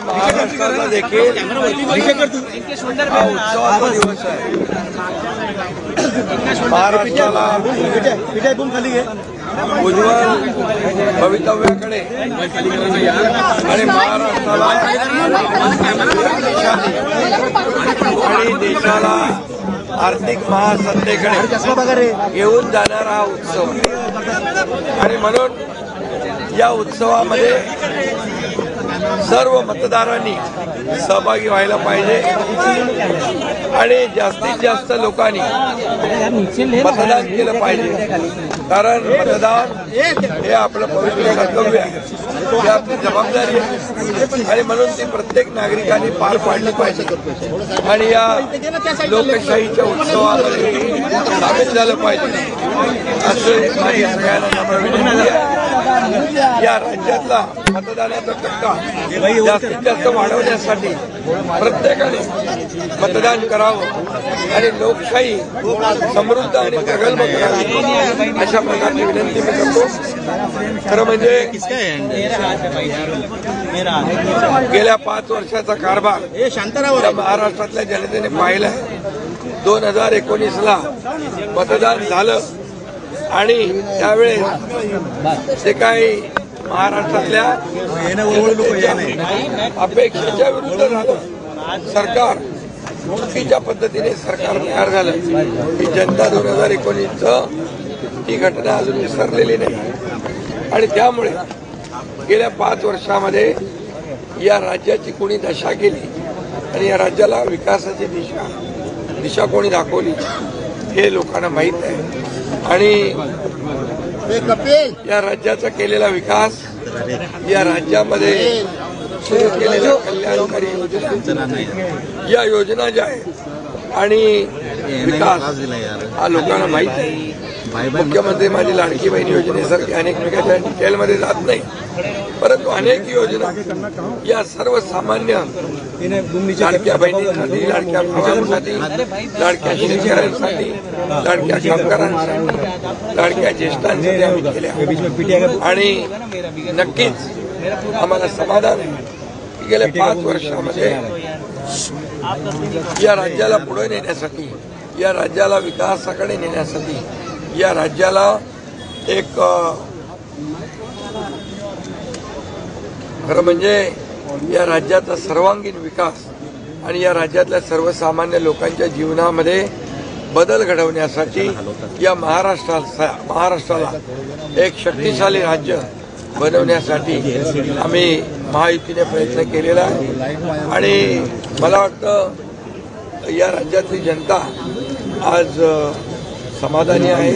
महाराष्ट्राला देखील हा उत्सवाचा दिवस आहे। महाराष्ट्राला उज्ज्वल भवितव्याकडे आणि महाराष्ट्राला आणि देशाला आर्थिक महासत्तेकडे घेऊन जाणारा हा उत्सव आणि म्हणून या उत्सवामध्ये सर्व मतदारांनी सहभागी व्हायला पाहिजे आणि जास्तीत जास्त लोकांनी मतदान केलं पाहिजे, कारण मतदान हे आपलं पवित्र कर्तव्य आहे, ही आपली जबाबदारी आहे आणि म्हणून ती प्रत्येक नागरिकांनी पार पाडली पाहिजे आणि या लोकशाहीच्या उत्सवामध्ये सामील झालं पाहिजे असं माझी सगळ्यांना नम्र विनंती आहे। या राज्यातला मतदानाचा टक्का जास्तीत जास्त वाढवण्यासाठी प्रत्येकाने मतदान करावं आणि लोकशाही समृद्ध आणि प्रगल्भ करावी अशा प्रकारची विनंती मी करतो। खरं म्हणजे गेल्या 5 वर्षाचा कारभार महाराष्ट्रातल्या जनतेने पाहिलाय। 2019ला मतदान झालं आणि त्यावेळेस जे काही महाराष्ट्रातल्या अपेक्षेच्या विरुद्ध झालं, सरकार चुकीच्या पद्धतीने सरकार तयार झालं ही जनता 2019चं ती घटना अजून विसरलेली नाही आणि त्यामुळे गेल्या 5 वर्षामध्ये या राज्याची कोणी दशा केली आणि या राज्याला विकासाची दिशा कोणी दाखवली हे लोकांना माहीत आहे आणि या राज्याचा केलेला विकास, या राज्यामध्ये सुरू केलेल्या कल्याणकारी योजना, या योजना ज्या आहेत आणि विकास हा लोकांना माहीत आहे। मुख्यमंत्री माझी लाडकी बहीण योजनेसारखी अनेक मेगाच्या डिटेलमध्ये जात नाही, परंतु अनेक योजना या सर्वसामान्य लाडक्या बहिणींसाठी, लाडक्या भावांसाठी, लाडक्या शेतकऱ्यांसाठी, लाडक्या कामगारांसाठी, लाडक्या ज्येष्ठांसाठी आम्ही केल्या आणि नक्कीच आम्हाला समाधान आहे की गेल्या 5 वर्षामध्ये या राज्याला पुढे नेण्यासाठी, या राज्याला विकासाकडे नेण्यासाठी, या राज्याला एक खरं म्हणजे या राज्याचा सर्वांगीण विकास आणि या राज्यातल्या सर्वसामान्य लोकांच्या जीवनामध्ये बदल घडवण्यासाठी या महाराष्ट्राला एक शक्तिशाली राज्य बनवण्यासाठी आम्ही महायुतीने प्रयत्न केलेला आहे आणि मला वाटतं या राज्यातली जनता आज समाधानी आहे।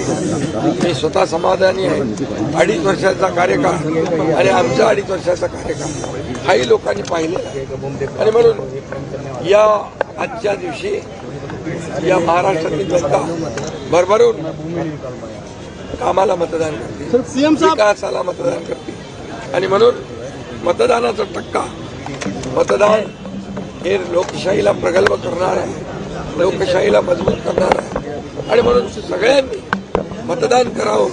मी स्वतः समाधानी आहे। 2.5 वर्षाचा कार्यकाळ आणि आमचा 2.5 वर्षाचा कार्यकाळ हाही लोकांनी पाहिलेला आहे आणि म्हणून या आजच्या दिवशी या महाराष्ट्रातली जनता भरभरून कामाला मतदान करते, विकासाला मतदान करते आणि म्हणून मतदानाचा टक्का, मतदान हे लोकशाहीला प्रगल्भ करणार आहे, लोकशाहीला मजबूत करणार आहे आणि म्हणून सगळ्यांनी मतदान करावं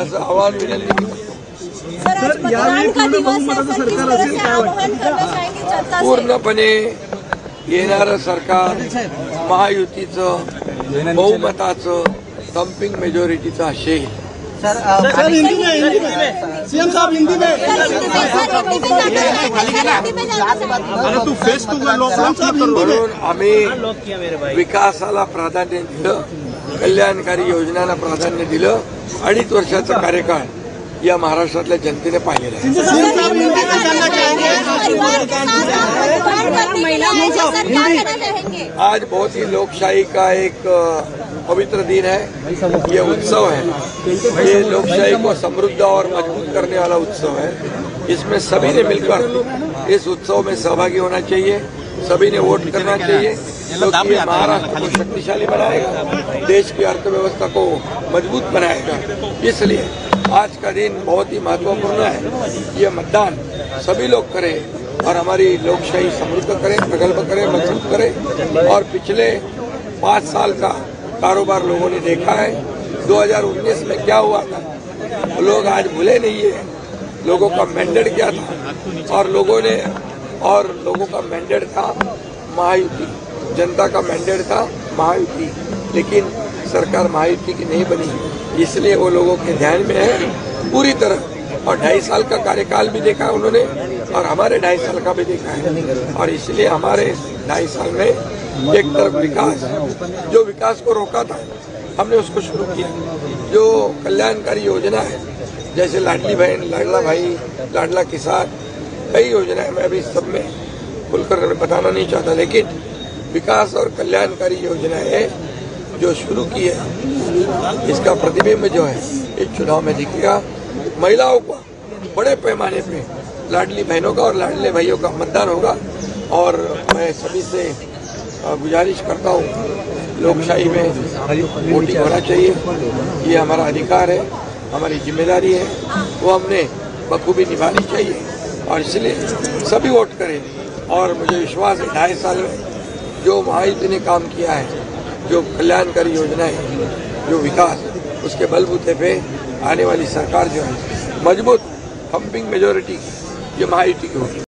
असं आवाहन विनंती करतो। पूर्णपणे येणारं सरकार महायुतीचं बहुमताचं थम्पिंग मेजॉरिटीचं असेल। सीएम साहब हिंदी में म्हणून आम्ही विकासाला प्राधान्य दिलं, कल्याणकारी योजनांना प्राधान्य दिलं। 2.5 वर्षाचा कार्यकाळ या महाराष्ट्रातल्या जनतेने पाहिलेला आहे। आज बहुत ही लोकशाही का एक पवित्र दिन है, ये उत्सव है, ये लोकशाही को समृद्ध और मजबूत करने वाला उत्सव है। इसमें सभी ने मिलकर इस उत्सव में सहभागी होना चाहिए, सभी ने वोट करना चाहिए क्योंकि ये महाराष्ट्र को शक्तिशाली बनाएगा, देश की अर्थव्यवस्था को मजबूत बनाएगा। इसलिए आज का दिन बहुत ही महत्वपूर्ण है। ये मतदान सभी लोग करें और हमारी लोकशाही समृद्ध करें, प्रगल्भ करें, मजबूत करें। और पिछले 5 साल का कारोबार लोगों ने देखा है। 2019 में क्या हुआ था लोग आज भूले नहीं है। लोगों का मैंडेट क्या था और लोगों का मैंडेट था महायुति, जनता का मैंडेट था महायुति, लेकिन सरकार महायुति की नहीं बनी, इसलिए वो लोगों के ध्यान में है पूरी तरह। और 2.5 साल का कार्यकाल भी देखा उन्होंने और हमारे 2.5 साल का भी देखा है, और इसलिए हमारे 2.5 साल में एक तरफ विकास, जो विकास को रोका था हमने उसको शुरू किया। जो कल्याणकारी योजना है जैसे लाडली बहन, लाडला भाई, लाडला किसान, कई योजनाएं मैं अभी सब में खुलकर बताना नहीं चाहता, लेकिन विकास और कल्याणकारी योजनाएं जो शुरू की है इसका प्रतिबिंब जो है इस चुनाव में दिखेगा। महिलाओं को बड़े पैमाने पे लाडली बहनों का और लाडले भाइयों का मतदान होगा, और मैं सभी से गुजारिश करता हूँ लोकशाही में वोटिंग होना चाहिए, ये हमारा अधिकार है, हमारी जिम्मेदारी है, वो हमने बखूबी निभानी चाहिए, और इसलिए सभी वोट करें। और मुझे विश्वास है 2.5 साल में जो महायुति ने काम किया है, जो कल्याणकारी योजनाएं, जो विकास, उसके बलबूते पे आने वाली सरकार जो है मजबूत थम्पिंग मेजोरिटी ये महायुति की होगी।